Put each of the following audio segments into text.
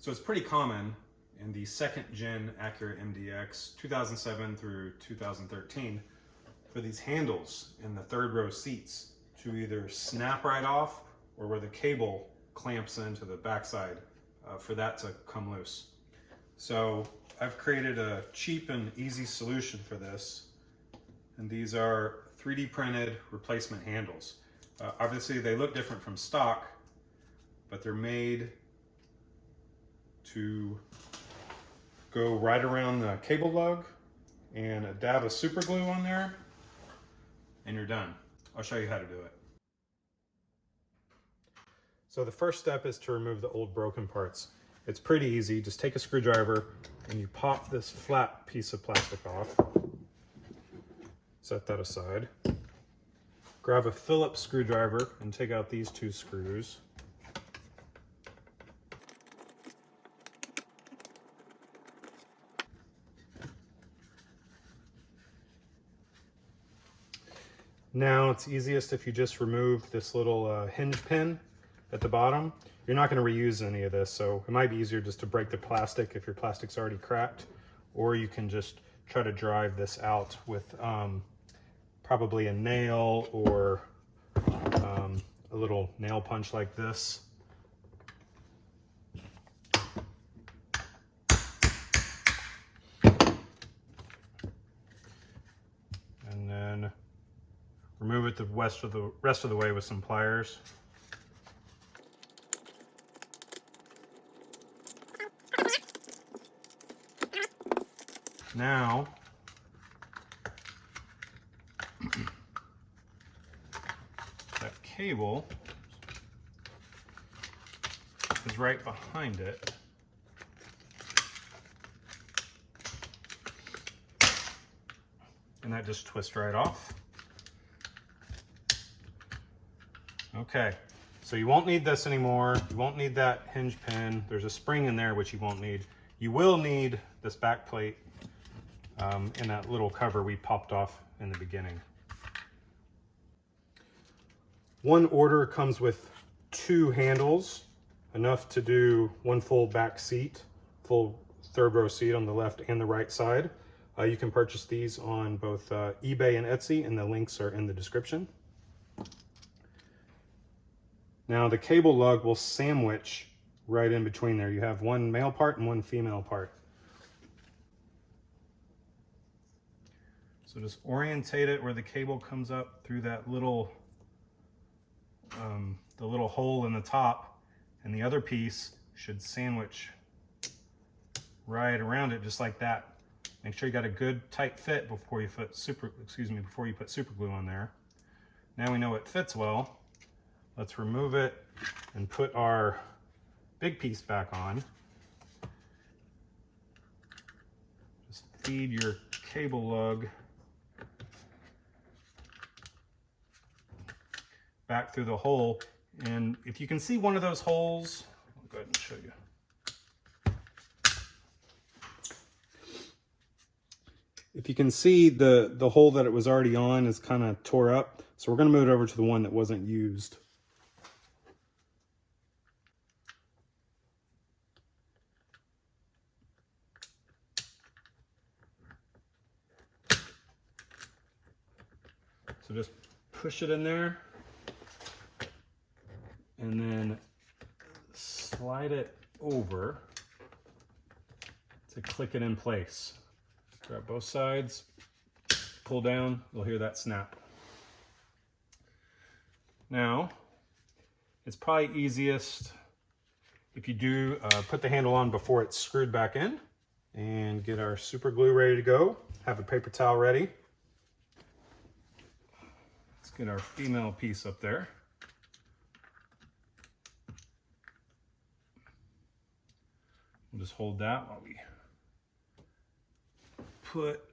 So it's pretty common in the second gen Acura MDX 2007 through 2013 for these handles in the third row seats to either snap right off or where the cable clamps into the backside for that to come loose. So I've created a cheap and easy solution for this, and these are 3D printed replacement handles. Obviously they look different from stock, but they're made to go right around the cable lug, and a dab of super glue on there and you're done. I'll show you how to do it. So the first step is to remove the old broken parts. It's pretty easy. Just take a screwdriver and you pop this flat piece of plastic off. Set that aside. Grab a Phillips screwdriver and take out these two screws. Now it's easiest if you just remove this little hinge pin at the bottom. You're not going to reuse any of this, so it might be easier just to break the plastic if your plastic's already cracked, or you can just try to drive this out with probably a nail or a little nail punch like this. And then remove it the rest of the way with some pliers. Now, that cable is right behind it. And that just twists right off. Okay, so you won't need this anymore. You won't need that hinge pin. There's a spring in there, which you won't need. You will need this back plate and that little cover we popped off in the beginning. One order comes with two handles, enough to do one full back seat, full third row seat on the left and the right side. You can purchase these on both eBay and Etsy, and the links are in the description. Now the cable lug will sandwich right in between there. You have one male part and one female part. So just orientate it where the cable comes up through that little, the little hole in the top, and the other piece should sandwich right around it, just like that. Make sure you got a good tight fit before you put super glue on there. Now we know it fits well. Let's remove it and put our big piece back on. Just feed your cable lug back through the hole. And if you can see one of those holes, I'll go ahead and show you. If you can see the hole that it was already on is kind of tore up. So we're going to move it over to the one that wasn't used. So just push it in there and then slide it over to click it in place. Grab both sides, pull down, you'll hear that snap. Now, it's probably easiest if you do put the handle on before it's screwed back in, and get our super glue ready to go. Have a paper towel ready. Let's get our female piece up there. We'll just hold that while we put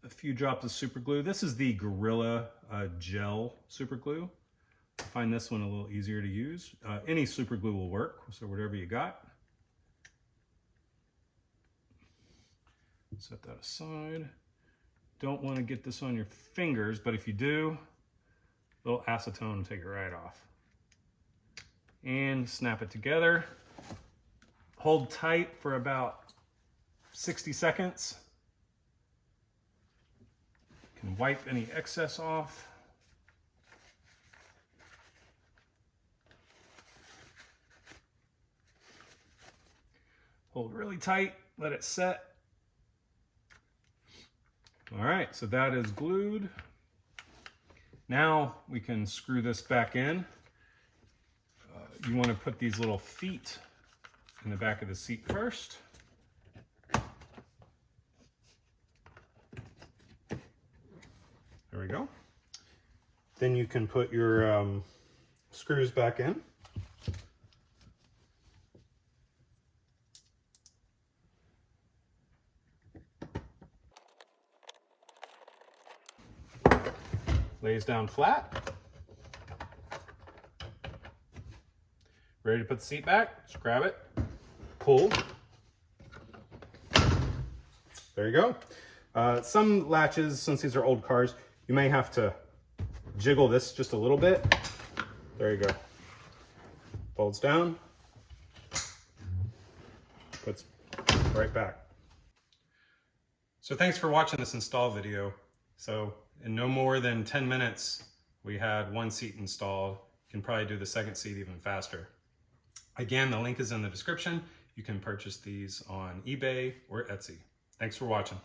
a few drops of super glue. This is the Gorilla gel super glue. I find this one a little easier to use. Any super glue will work, so whatever you got. Set that aside. Don't want to get this on your fingers, but if you do, a little acetone will take it right off. And snap it together. hold tight for about 60 seconds. You can wipe any excess off. Hold really tight, let it set. All right, so that is glued. Now we can screw this back in. You want to put these little feet in the back of the seat first. There we go. Then you can put your screws back in. Lays down flat. Ready to put the seat back? Just grab it, pull. There you go. Some latches, since these are old cars, you may have to jiggle this just a little bit. There you go. Folds down, puts right back. So thanks for watching this install video. So in no more than 10 minutes, we had one seat installed. You can probably do the second seat even faster. Again, the link is in the description. You can purchase these on eBay or Etsy. Thanks for watching.